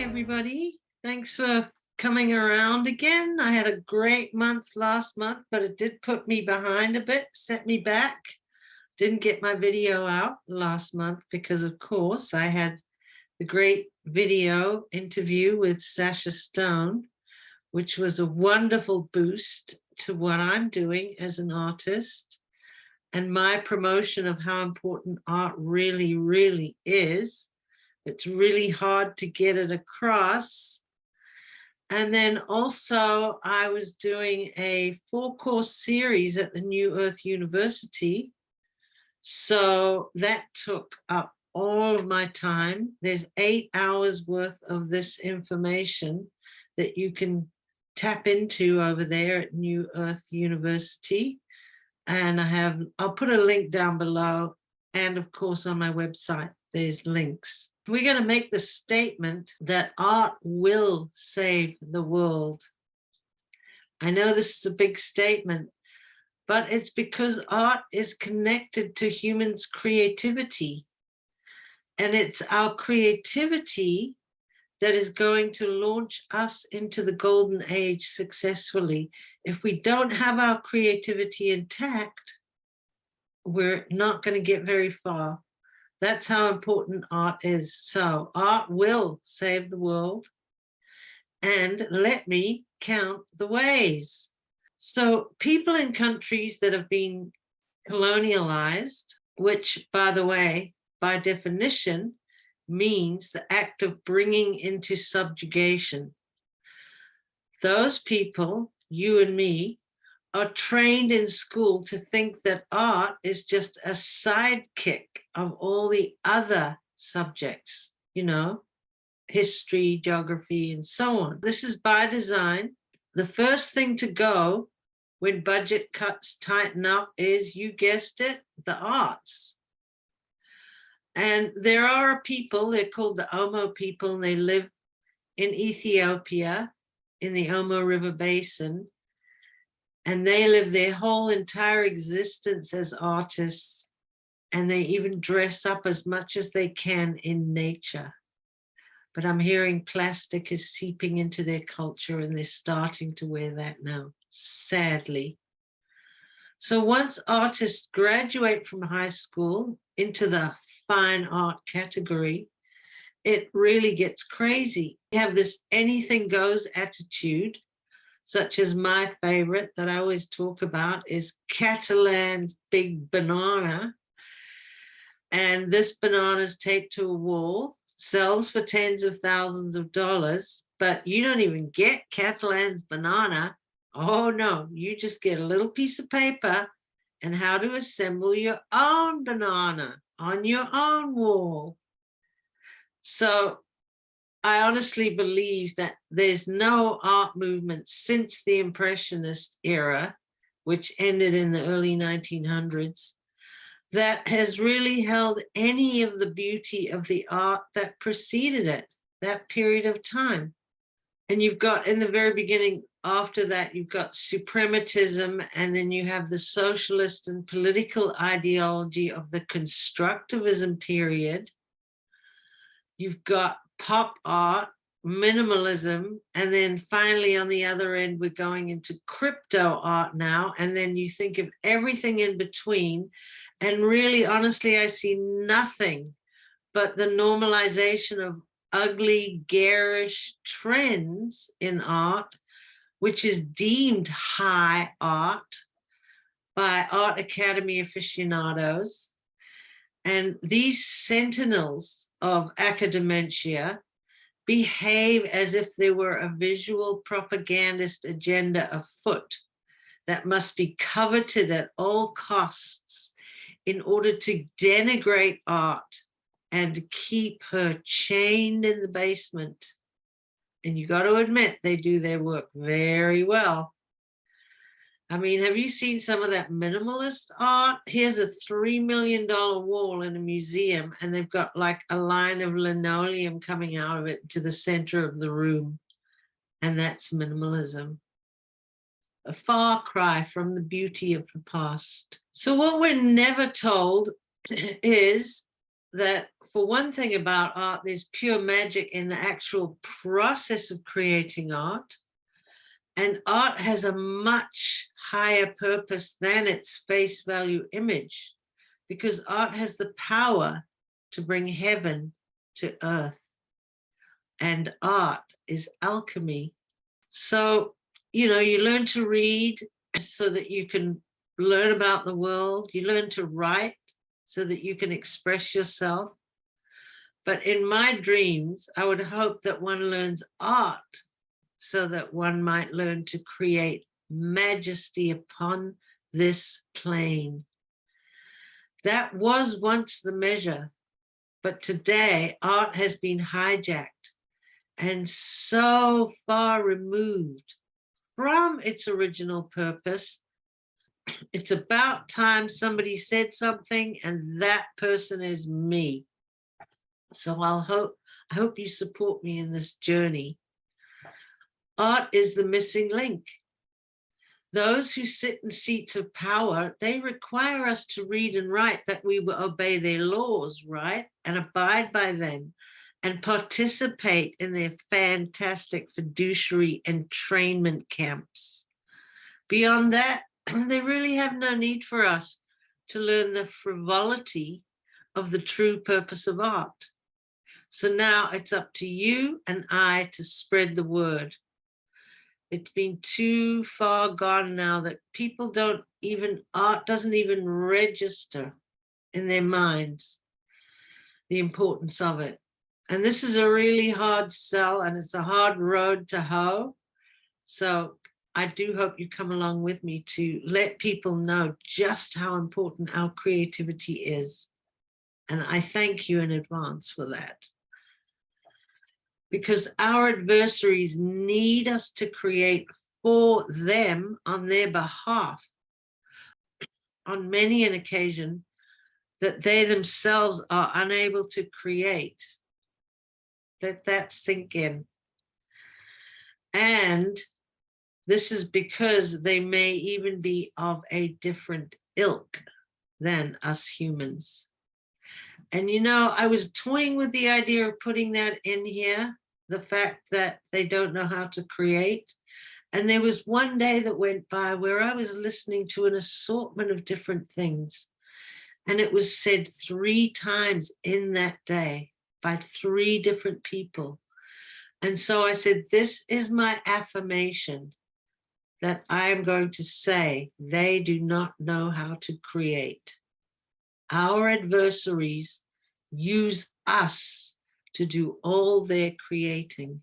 everybody. Thanks for coming around again. I had a great month last month, but it did put me behind a bit, set me back. Didn't get my video out last month because, of course, I had the great video interview with Sasha Stone, which was a wonderful boost to what I'm doing as an artist and my promotion of how important art really, really is. It's really hard to get it across. And then also I was doing a 4-course series at the New Earth University. So that took up all of my time. There's 8 hours worth of this information that you can tap into over there at New Earth University. And I'll put a link down below. And of course, on my website, there's links. We're going to make the statement that art will save the world. I know this is a big statement, but it's because art is connected to humans' creativity. And it's our creativity that is going to launch us into the golden age successfully. If we don't have our creativity intact, we're not going to get very far. That's how important art is. So art will save the world. And let me count the ways. So people in countries that have been colonialized, which, by the way, by definition, means the act of bringing into subjugation. Those people, you and me, are trained in school to think that art is just a sidekick of all the other subjects, you know, history, geography, and so on. This is by design. The first thing to go when budget cuts tighten up is, you guessed it, the arts. And there are people, they're called the Omo people, and they live in Ethiopia in the Omo River Basin. And they live their whole entire existence as artists, and they even dress up as much as they can in nature. But I'm hearing plastic is seeping into their culture, and they're starting to wear that now, sadly. So once artists graduate from high school into the fine art category, it really gets crazy. You have this anything goes attitude, such as my favorite that I always talk about is Catalan's big banana. And this banana is taped to a wall, sells for tens of thousands of dollars, but you don't even get Catalan's banana. Oh no, you just get a little piece of paper and how to assemble your own banana on your own wall. So I honestly believe that there's no art movement since the Impressionist era, which ended in the early 1900s, that has really held any of the beauty of the art that preceded it, that period of time. And you've got, in the very beginning, after that, you've got Suprematism, and then you have the socialist and political ideology of the Constructivism period. You've got pop art, minimalism, and then finally on the other end, we're going into crypto art now. And then you think of everything in between. And really, honestly, I see nothing but the normalization of ugly, garish trends in art, which is deemed high art by art academy aficionados. And these sentinels of Academentia behave as if they were a visual propagandist agenda afoot that must be coveted at all costs in order to denigrate art and keep her chained in the basement. And you got to admit, they do their work very well. I mean, have you seen some of that minimalist art? Here's a $3 million wall in a museum, and they've got like a line of linoleum coming out of it to the center of the room. And that's minimalism. A far cry from the beauty of the past. So what we're never told is that for one thing about art, there's pure magic in the actual process of creating art. And art has a much higher purpose than its face value image, because art has the power to bring heaven to earth. And art is alchemy. So, you know, you learn to read so that you can learn about the world. You learn to write so that you can express yourself. But in my dreams, I would hope that one learns art so that one might learn to create majesty upon this plane. That was once the measure, but today art has been hijacked and so far removed from its original purpose. It's about time somebody said something, and that person is me. So I hope you support me in this journey. Art is the missing link. Those who sit in seats of power, they require us to read and write that we will obey their laws, right? And abide by them and participate in their fantastic fiduciary entrainment camps. Beyond that, they really have no need for us to learn the frivolity of the true purpose of art. So now it's up to you and I to spread the word. It's been too far gone now that people art doesn't even register in their minds the importance of it. And this is a really hard sell, and it's a hard road to hoe. So I do hope you come along with me to let people know just how important our creativity is. And I thank you in advance for that. Because our adversaries need us to create for them on their behalf on many an occasion that they themselves are unable to create. Let that sink in. And this is because they may even be of a different ilk than us humans. And you know, I was toying with the idea of putting that in here, the fact that they don't know how to create. And there was one day that went by where I was listening to an assortment of different things. And it was said 3 times in that day by 3 different people. And so I said, this is my affirmation that I am going to say, they do not know how to create. Our adversaries use us to do all their creating.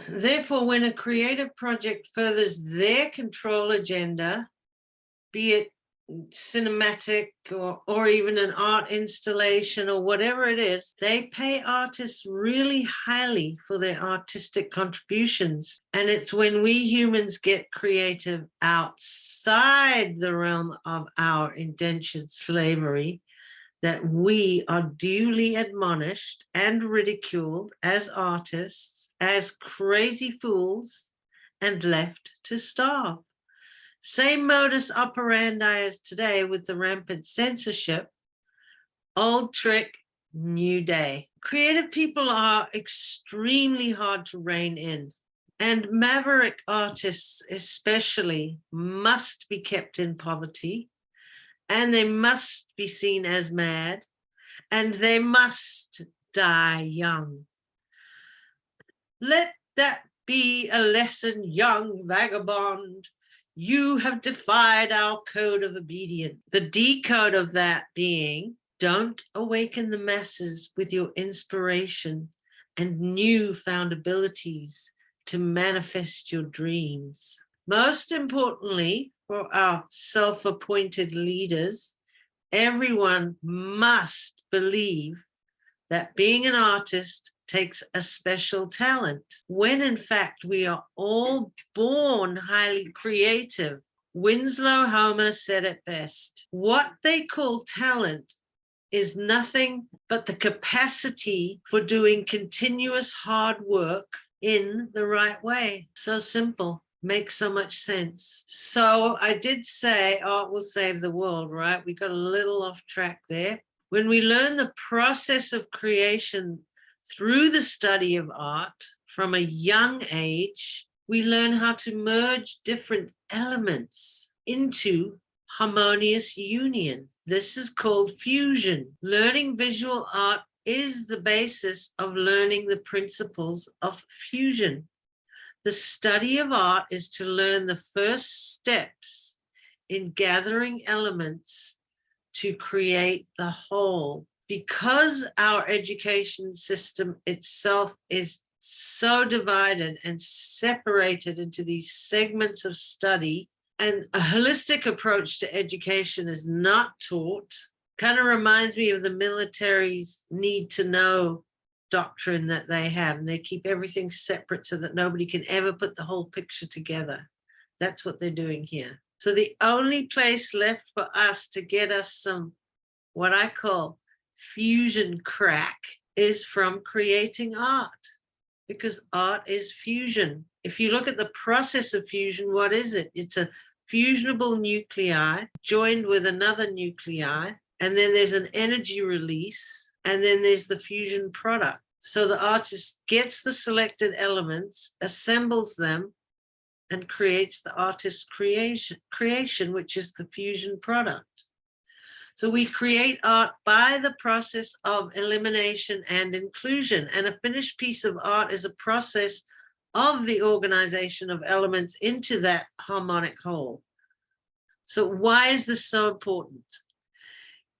Therefore, when a creative project furthers their control agenda, be it cinematic or even an art installation or whatever it is, they pay artists really highly for their artistic contributions. And it's when we humans get creative outside the realm of our indentured slavery that we are duly admonished and ridiculed as artists, as crazy fools, and left to starve. Same modus operandi as today with the rampant censorship. Old trick, new day. Creative people are extremely hard to rein in, and maverick artists especially must be kept in poverty, and they must be seen as mad, and they must die young. Let that be a lesson, young vagabond. You have defied our code of obedience. The decode of that being, don't awaken the masses with your inspiration and newfound abilities to manifest your dreams. Most importantly, for our self-appointed leaders, everyone must believe that being an artist takes a special talent, when in fact we are all born highly creative. Winslow Homer said it best. What they call talent is nothing but the capacity for doing continuous hard work in the right way. So simple. Makes so much sense. So I did say art will save the world, right? We got a little off track there. When we learn the process of creation through the study of art from a young age, we learn how to merge different elements into harmonious union. This is called fusion. Learning visual art is the basis of learning the principles of fusion. The study of art is to learn the first steps in gathering elements to create the whole. Because our education system itself is so divided and separated into these segments of study, and a holistic approach to education is not taught, kind of reminds me of the military's need to know doctrine that they have, and they keep everything separate so that nobody can ever put the whole picture together. That's what they're doing here. So the only place left for us to get us some, what I call fusion crack, is from creating art, because art is fusion. If you look at the process of fusion, what is it? It's a fusionable nuclei joined with another nuclei, and then there's an energy release, and then there's the fusion product. So the artist gets the selected elements, assembles them, and creates the artist's creation, which is the fusion product. So we create art by the process of elimination and inclusion. And a finished piece of art is a process of the organization of elements into that harmonic whole. So why is this so important?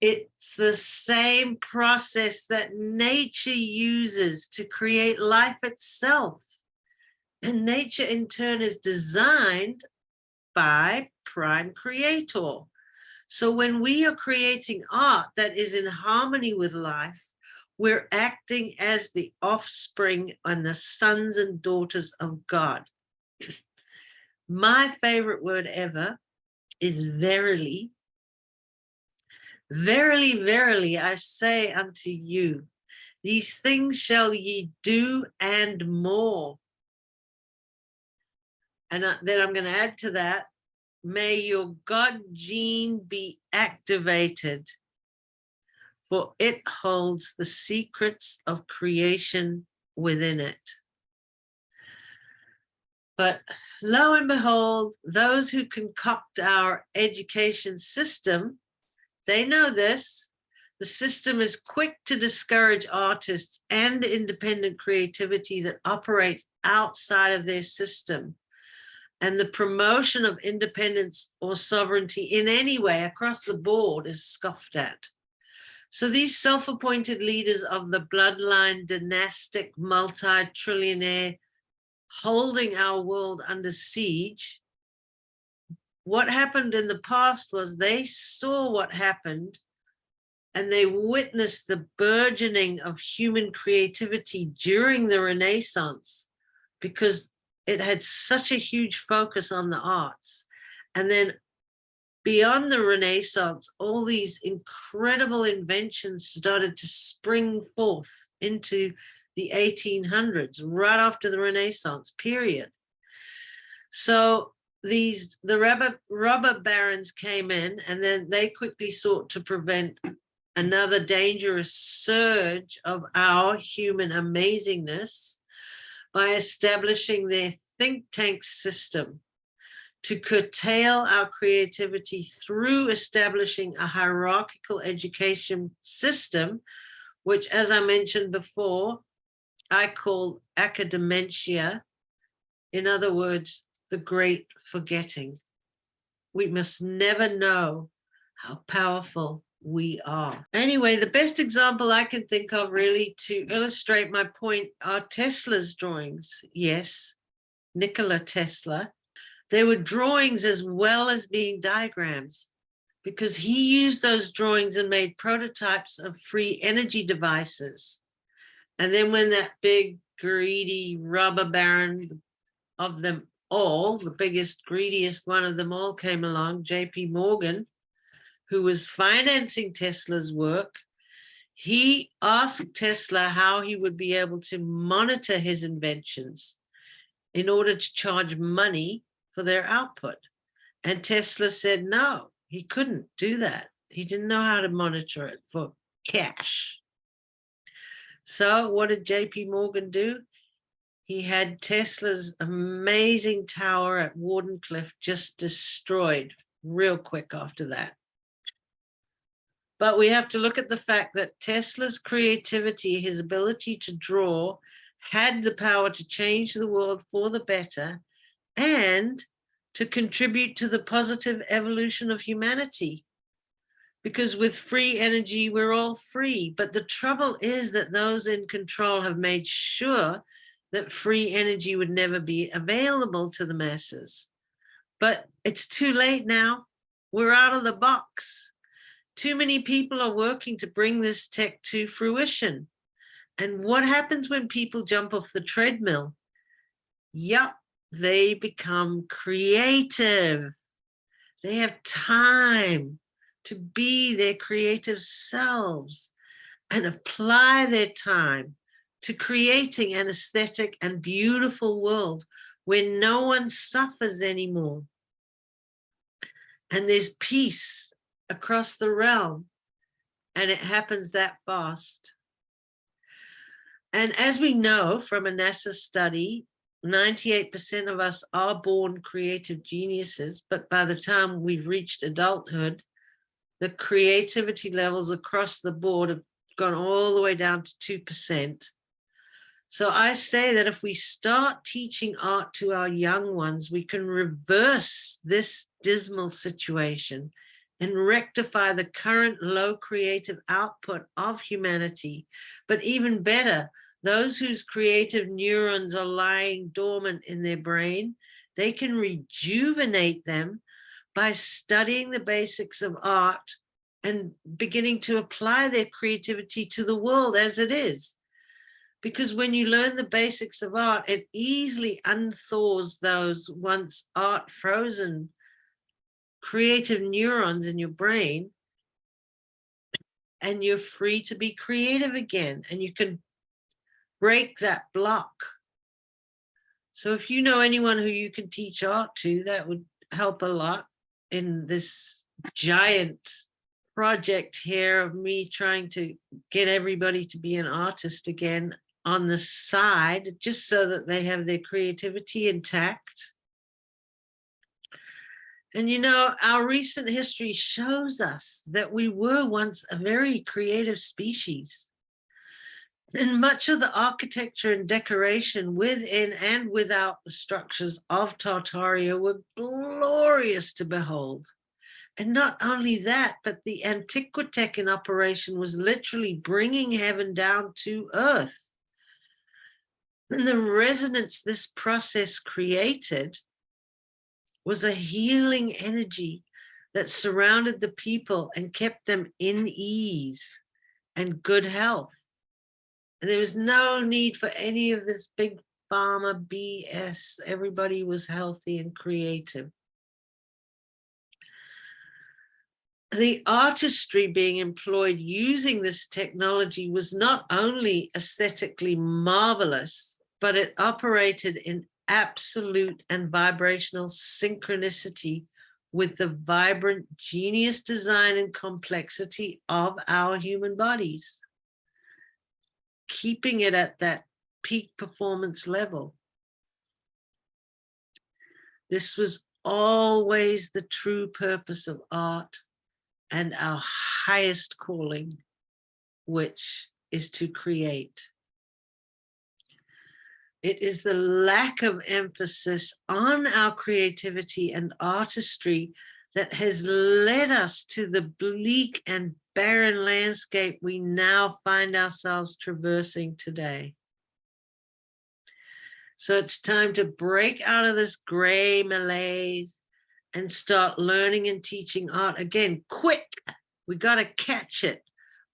It's the same process that nature uses to create life itself. And nature in turn is designed by prime creator. So when we are creating art that is in harmony with life, we're acting as the offspring and the sons and daughters of God. My favorite word ever is verily. Verily, verily, I say unto you, these things shall ye do and more. And then I'm going to add to that, may your God gene be activated, for it holds the secrets of creation within it. But lo and behold, those who concoct our education system, they know this. The system is quick to discourage artists and independent creativity that operates outside of their system. And the promotion of independence or sovereignty in any way across the board is scoffed at. So these self-appointed leaders of the bloodline dynastic multi-trillionaire holding our world under siege, what happened in the past was they saw what happened and they witnessed the burgeoning of human creativity during the Renaissance, because it had such a huge focus on the arts. And then beyond the Renaissance, all these incredible inventions started to spring forth into the 1800s, right after the Renaissance period. So the rubber barons came in, and then they quickly sought to prevent another dangerous surge of our human amazingness by establishing their think tank system to curtail our creativity through establishing a hierarchical education system, which, as I mentioned before, I call Academentia. In other words, the great forgetting. We must never know how powerful we are. Anyway, the best example I can think of really to illustrate my point are Tesla's drawings. Yes, Nikola Tesla. They were drawings as well as being diagrams, because he used those drawings and made prototypes of free energy devices. And then when that big, greedy rubber baron of them all, the biggest, greediest one of them all came along, JP Morgan, who was financing Tesla's work, he asked Tesla how he would be able to monitor his inventions in order to charge money for their output. And Tesla said no, he couldn't do that. He didn't know how to monitor it for cash. So what did JP Morgan do? He had Tesla's amazing tower at Wardenclyffe just destroyed real quick after that. But we have to look at the fact that Tesla's creativity, his ability to draw, had the power to change the world for the better and to contribute to the positive evolution of humanity. Because with free energy, we're all free. But the trouble is that those in control have made sure that free energy would never be available to the masses. But it's too late now. We're out of the box. Too many people are working to bring this tech to fruition. And what happens when people jump off the treadmill? Yup, they become creative. They have time to be their creative selves and apply their time to creating an aesthetic and beautiful world where no one suffers anymore. And there's peace across the realm, and it happens that fast. And as we know from a NASA study, 98% of us are born creative geniuses, but by the time we've reached adulthood, the creativity levels across the board have gone all the way down to 2%. So I say that if we start teaching art to our young ones, we can reverse this dismal situation and rectify the current low creative output of humanity. But even better, those whose creative neurons are lying dormant in their brain, they can rejuvenate them by studying the basics of art and beginning to apply their creativity to the world as it is. Because when you learn the basics of art, it easily unthaws those once art frozen creative neurons in your brain, and you're free to be creative again, and you can break that block. So if you know anyone who you can teach art to, that would help a lot in this giant project here of me trying to get everybody to be an artist again on the side, just so that they have their creativity intact. And you know, our recent history shows us that we were once a very creative species. And much of the architecture and decoration within and without the structures of Tartaria were glorious to behold. And not only that, but the Antiquitech in operation was literally bringing heaven down to earth. And the resonance this process created was a healing energy that surrounded the people and kept them in ease and good health. And there was no need for any of this big pharma BS. Everybody was healthy and creative. The artistry being employed using this technology was not only aesthetically marvelous, but it operated in absolute and vibrational synchronicity with the vibrant genius design and complexity of our human bodies, keeping it at that peak performance level. This was always the true purpose of art and our highest calling, which is to create. It is the lack of emphasis on our creativity and artistry that has led us to the bleak and barren landscape we now find ourselves traversing today. So it's time to break out of this gray malaise and start learning and teaching art again, quick. We got to catch it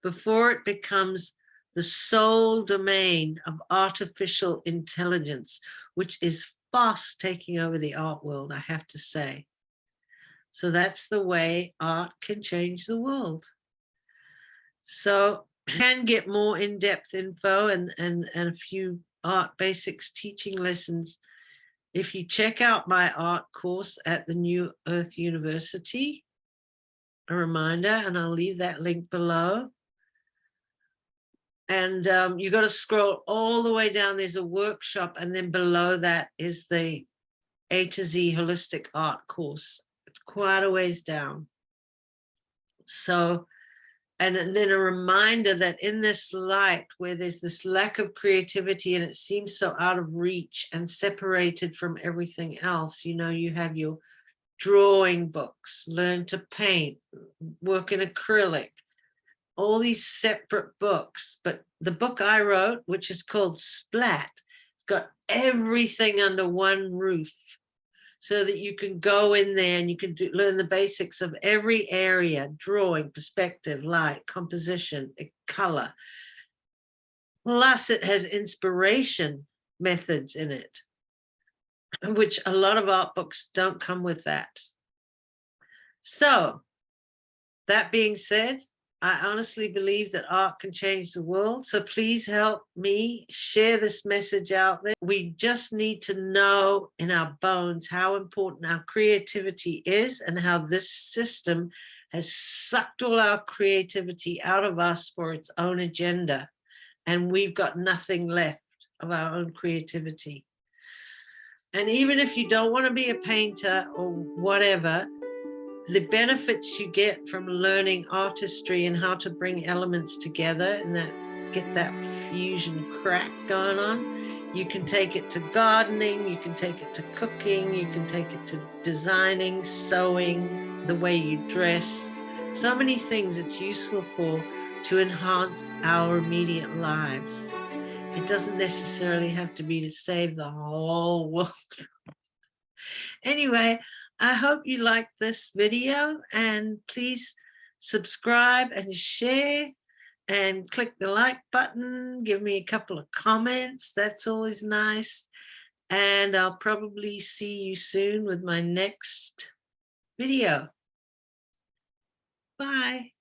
before it becomes the sole domain of artificial intelligence, which is fast taking over the art world, I have to say. So that's the way art can change the world. So you can get more in-depth info and a few art basics teaching lessons if you check out my art course at the New Earth University. A reminder, and I'll leave that link below. And you got to scroll all the way down. There's a workshop, and then below that is the A to Z holistic art course. It's quite a ways down. So, and then a reminder that in this light where there's this lack of creativity and it seems so out of reach and separated from everything else, you know, you have your drawing books, learn to paint, work in acrylic, all these separate books. But the book I wrote, which is called Splat, it's got everything under one roof, so that you can go in there and you can learn the basics of every area: drawing, perspective, light, composition, color. Plus it has inspiration methods in it, which a lot of art books don't come with that. So that being said, I honestly believe that art can change the world. So please help me share this message out there. We just need to know in our bones how important our creativity is, and how this system has sucked all our creativity out of us for its own agenda. And we've got nothing left of our own creativity. And even if you don't want to be a painter or whatever, the benefits you get from learning artistry and how to bring elements together and that get that fusion crack going on, you can take it to gardening, you can take it to cooking, you can take it to designing, sewing, the way you dress, so many things it's useful for to enhance our immediate lives. It doesn't necessarily have to be to save the whole world. Anyway, I hope you liked this video, and please subscribe and share and click the like button. Give me a couple of comments. That's always nice. And I'll probably see you soon with my next video. Bye.